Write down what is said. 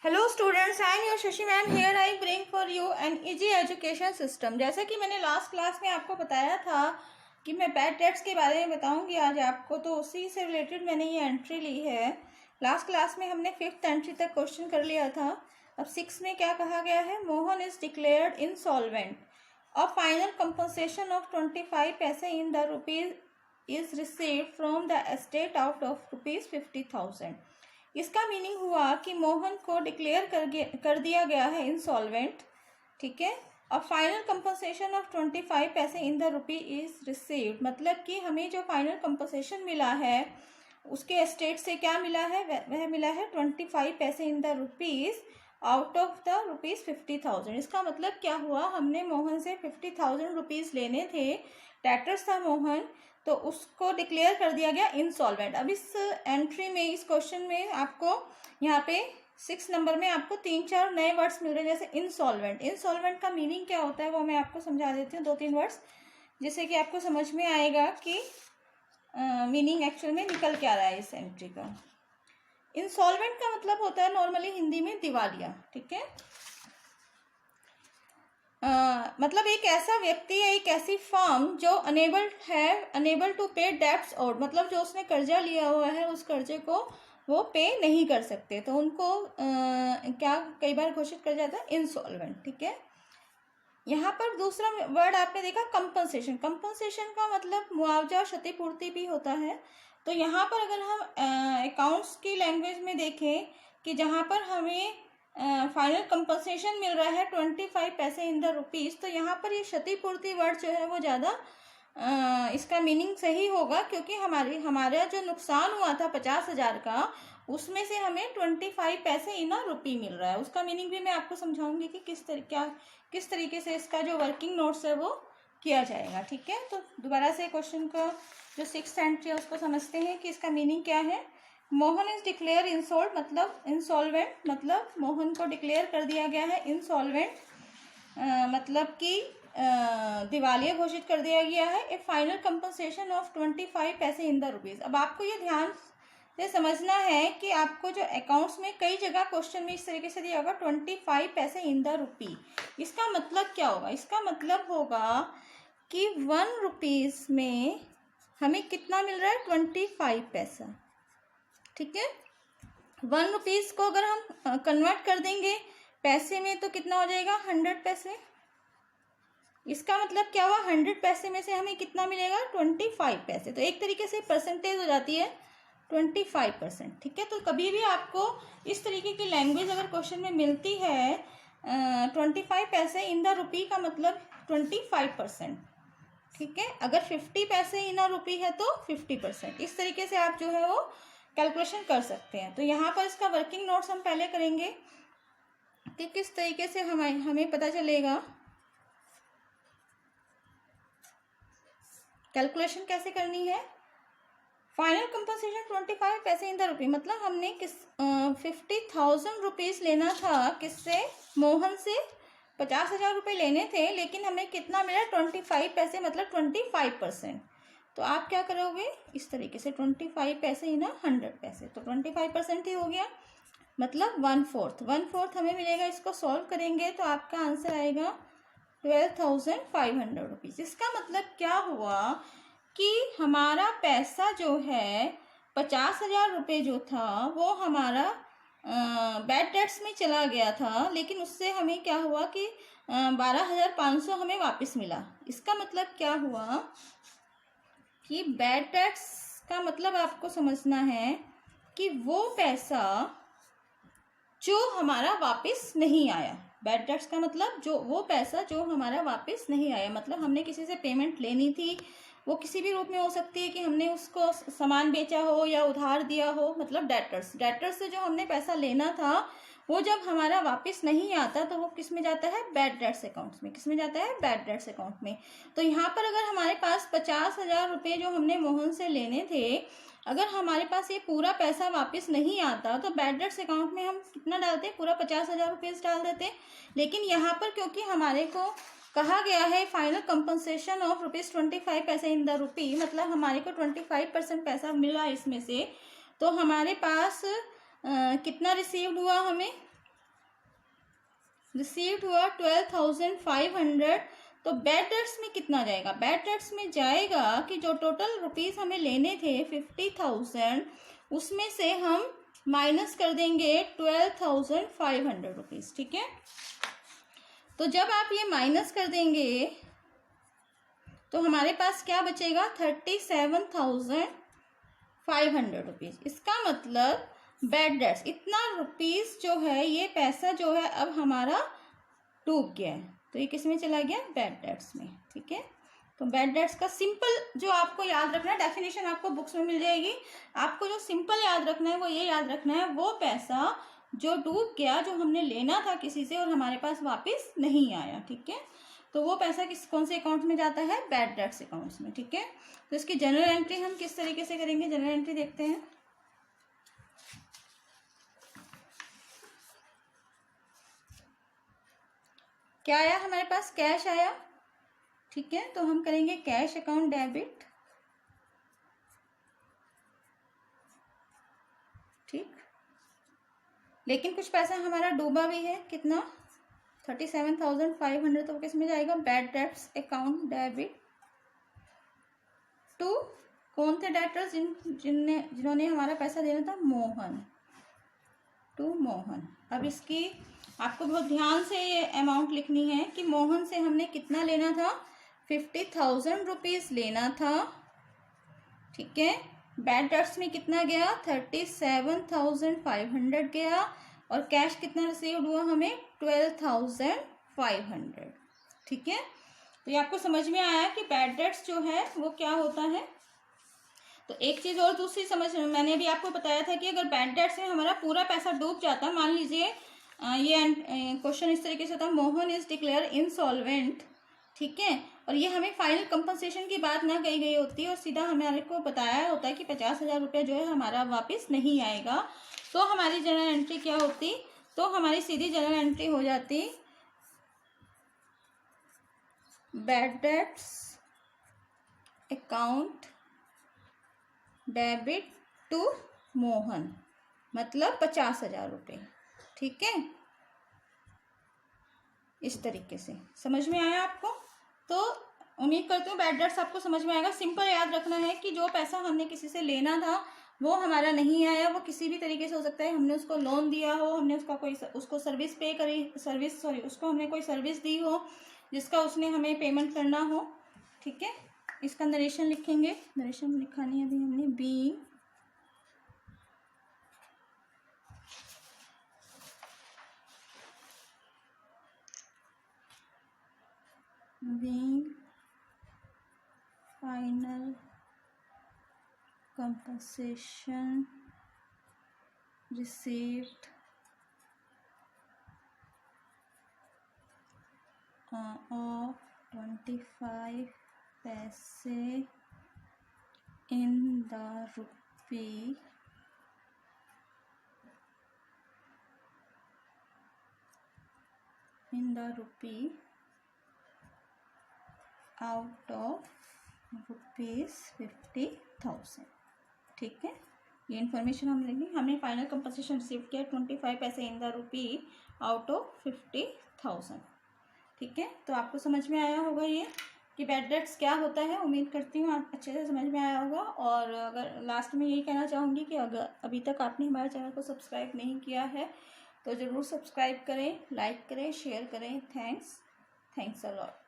Hello students, I am your Shashi ma'am. Here I bring for you an easy education system. जैसा कि मैंने last class में आपको बताया था कि मैं बैड डेट्स के बारे में बताऊंगी आज आपको, तो उसी से रिलेटेड मैंने ये एंट्री ली है। लास्ट क्लास में हमने 5th एंट्री तक क्वेश्चन कर लिया था। अब 6 में क्या कहा गया है? Mohan is declared insolvent. A final compensation of 25 पैसे in the rupees is received from the estate out of rupees 50,000। इसका मीनिंग हुआ कि मोहन को डिक्लेयर कर दिया गया है इंसॉल्वेंट, ठीक है। और फाइनल कंपनसेशन ऑफ 25 पैसे in the rupee is received, मतलब कि हमें जो फाइनल कंपनसेशन मिला है उसके एस्टेट से क्या मिला है? वह मिला है 25 पैसे in the rupees out of the rupees 50,000। इसका मतलब क्या हुआ? हमने मोहन से 50,000 रुपीज लेने थे, डेटर्स था मोहन, तो उसको डिक्लेयर कर दिया गया इंसॉल्वेंट। अब इस एंट्री में, इस क्वेश्चन में आपको यहाँ पे 6 नंबर में आपको 3-4 नए वर्ड्स मिल रहे हैं, जैसे इंसॉल्वेंट। इंसॉल्वेंट का मीनिंग क्या होता है वो मैं आपको समझा देती हूँ, 2-3 वर्ड्स, जिससे कि आपको समझ में आएगा कि मीनिंग एक्चुअल में निकल क्या रहा है इस एंट्री का। इंसॉल्वेंट का मतलब होता है नॉर्मली हिंदी में दिवालिया, ठीक है। मतलब एक ऐसा व्यक्ति या एक ऐसी फर्म जो अनेबल टू पे डेब्ट्स आउट, मतलब जो उसने कर्जा लिया हुआ है उस कर्जे को वो पे नहीं कर सकते, तो उनको क्या कई बार घोषित कर जाता है? इंसॉल्वेंट, ठीक है। यहाँ पर दूसरा वर्ड आपने देखा कंपनसेशन। कंपनसेशन का मतलब मुआवजा और क्षतिपूर्ति भी होता है। तो यहाँ पर अगर हम अकाउंट्स की लैंग्वेज में देखें कि जहाँ पर हमें फाइनल कंपनसेशन मिल रहा है 25 पैसे इन द रुपीज़, तो यहाँ पर ये क्षतिपूर्ति वर्ड जो है वो ज़्यादा इसका मीनिंग सही होगा, क्योंकि हमारा जो नुकसान हुआ था 50,000 का, उसमें से हमें 25 पैसे इन अ रुपी मिल रहा है। उसका मीनिंग भी मैं आपको समझाऊंगी कि किस तरीके से इसका जो वर्किंग नोट्स है वो किया जाएगा, ठीक है। तो दोबारा से क्वेश्चन का जो 6th एंट्री है उसको समझते हैं कि इसका मीनिंग क्या है। मोहन इज डिक्लेयर इंसॉल्वेंट, मतलब मोहन को डिक्लेयर कर दिया गया है इंसॉल्वेंट, मतलब कि दिवालिया घोषित कर दिया गया है। ए फाइनल कंपनसेशन ऑफ 25 पैसे इन द रुपीज़। अब आपको ये ध्यान से समझना है कि आपको जो अकाउंट्स में कई जगह क्वेश्चन में इस तरीके से दिया होगा 25 पैसे इन द रुपी। इसका मतलब क्या होगा? इसका मतलब होगा कि 1 रुपीज़ में हमें कितना मिल रहा है? 25 पैसा, ठीक है। 1 रुपीज़ को अगर हम कन्वर्ट कर देंगे पैसे में तो कितना हो जाएगा? 100 पैसे। इसका मतलब क्या हुआ? 100 पैसे में से हमें कितना मिलेगा? 25 पैसे। तो एक तरीके से परसेंटेज हो जाती है 25%, ठीक है। तो कभी भी आपको इस तरीके की लैंग्वेज अगर क्वेश्चन में मिलती है 25 पैसे इन द रुपी का मतलब 25%, ठीक है। अगर 50 पैसे इन अ रुपी है तो 50%। इस तरीके से आप जो है वो कैलकुलेशन कर सकते हैं। तो यहाँ पर इसका वर्किंग नोट्स हम पहले करेंगे कि किस तरीके से हमें पता चलेगा कैलकुलेशन कैसे करनी है। फाइनल कंपनसेशन 25 पैसे इन द रुपी, मतलब हमने 50,000 रुपीज़ लेना था किससे? मोहन से। 50,000 रुपये लेने थे, लेकिन हमें कितना मिला? 25 पैसे, मतलब 25%। तो आप क्या करोगे इस तरीके से? 25 पैसे इन 100 पैसे, तो 25% ही हो गया, मतलब 1/4 हमें मिलेगा। इसको सॉल्व करेंगे तो आपका आंसर आएगा 12,500 रुपीज़। इसका मतलब क्या हुआ कि हमारा पैसा जो है 50,000 रुपये जो था वो हमारा बैड डेट्स में चला गया था, लेकिन उससे हमें क्या हुआ कि 12,500 हमें वापस मिला। इसका मतलब क्या हुआ कि बैड डेट्स का मतलब आपको समझना है कि वो पैसा जो हमारा वापस नहीं आया। बैड डेट्स का मतलब वो पैसा जो हमारा वापस नहीं आया, मतलब हमने किसी से पेमेंट लेनी थी, वो किसी भी रूप में हो सकती है कि हमने उसको सामान बेचा हो या उधार दिया हो, मतलब डेटर्स से जो हमने पैसा लेना था वो जब हमारा वापस नहीं आता तो वो किस में जाता है? बैड डेट्स अकाउंट्स में। किस में जाता है? बैड डेट्स अकाउंट में। तो यहाँ पर अगर हमारे पास 50,000 रुपये जो हमने मोहन से लेने थे, अगर हमारे पास ये पूरा पैसा वापस नहीं आता तो बैड डेट्स अकाउंट में हम कितना डालते? पूरा 50,000 रुपीज़ डाल देते। लेकिन यहाँ पर क्योंकि हमारे को कहा गया है फाइनल कंपनसेशन ऑफ ₹25 पैसे इन द रुपी, मतलब हमारे को 25% पैसा मिला इसमें से, तो हमारे पास कितना रिसीव्ड हुआ? हमें रिसीव्ड हुआ 12,500, तो बैड डेट्स में कितना जाएगा? बैड डेट्स में जाएगा कि जो टोटल रुपीस हमें लेने थे 50,000, उसमें से हम माइनस कर देंगे 12,500 रुपीज। ठीक है, तो जब आप ये माइनस कर देंगे तो हमारे पास क्या बचेगा? 37,500 रुपीज। इसका मतलब बैड डेट्स इतना रुपीस जो है, ये पैसा जो है अब हमारा डूब गया है, तो ये किस में चला गया? बैड डेट्स में। ठीक है, तो बैड डेट्स का सिंपल जो आपको याद रखना है, डेफिनेशन आपको बुक्स में मिल जाएगी। आपको जो सिंपल याद रखना है वो ये याद रखना है, वो पैसा जो डूब गया, जो हमने लेना था किसी से और हमारे पास वापस नहीं आया। ठीक है, तो वो पैसा कौन से अकाउंट में जाता है? बैड डेट्स अकाउंट्स में। ठीक है, तो इसकी जनरल एंट्री हम किस तरीके से करेंगे? जनरल एंट्री देखते हैं। क्या आया हमारे पास? कैश आया। ठीक है, तो हम करेंगे कैश अकाउंट डेबिट। ठीक, लेकिन कुछ पैसा हमारा डूबा भी है। कितना? 37,500, तो किस में जाएगा? Bad debts account debit to, कौन थे डेटर्स? जिन्होंने हमारा पैसा देना था? मोहन, टू मोहन। अब इसकी आपको बहुत ध्यान से ये अमाउंट लिखनी है कि मोहन से हमने कितना लेना था? 50,000 रुपीज लेना था। ठीक है, बैड डेट्स में कितना गया? 37,500 गया, और कैश कितना रिसीव्ड हुआ हमें? 12,500। ठीक है, तो ये आपको समझ में आया कि बैड डेट्स जो है वो क्या होता है। तो एक चीज और दूसरी समझ, मैंने अभी आपको बताया था कि अगर बैड डेट्स में हमारा पूरा पैसा डूब जाता, मान लीजिए ये क्वेश्चन इस तरीके से था, मोहन इज डिक्लेयर इनसॉल्वेंट। ठीक है, और ये हमें फाइनल कंपनसेशन की बात ना कही गई होती और सीधा हमारे को बताया होता है कि 50,000 रुपया जो है हमारा वापस नहीं आएगा, तो हमारी जनरल एंट्री क्या होती? तो हमारी सीधी जनरल एंट्री हो जाती bad debts account debit to Mohan, मतलब 50,000 रुपये। ठीक है, इस तरीके से समझ में आया आपको? तो उम्मीद करती हूँ बैड डेट्स आपको समझ में आएगा। सिंपल याद रखना है कि जो पैसा हमने किसी से लेना था वो हमारा नहीं आया, वो किसी भी तरीके से हो सकता है, हमने उसको लोन दिया हो, हमने उसको सर्विस पे करी, उसको हमने कोई सर्विस दी हो जिसका उसने हमें पेमेंट करना हो। ठीक है, इसका नरेशन लिखेंगे, नरेशन लिखानी है अभी हमने। Being final compensation received of 25 paise in the rupee out of ₹50,000। ठीक है, ये इन्फॉर्मेशन हम लेंगे। हमने फाइनल कंपनसेशन रिसीव किया 25 पैसे in the rupee out of 50,000। ठीक है, तो आपको समझ में आया होगा ये कि बैड डेट्स क्या होता है। उम्मीद करती हूँ आप अच्छे से समझ में आया होगा। और अगर लास्ट में यही कहना चाहूँगी कि अगर अभी तक आपने हमारे चैनल को सब्सक्राइब नहीं किया है तो ज़रूर सब्सक्राइब करें, लाइक करें, शेयर करें। Thanks a lot.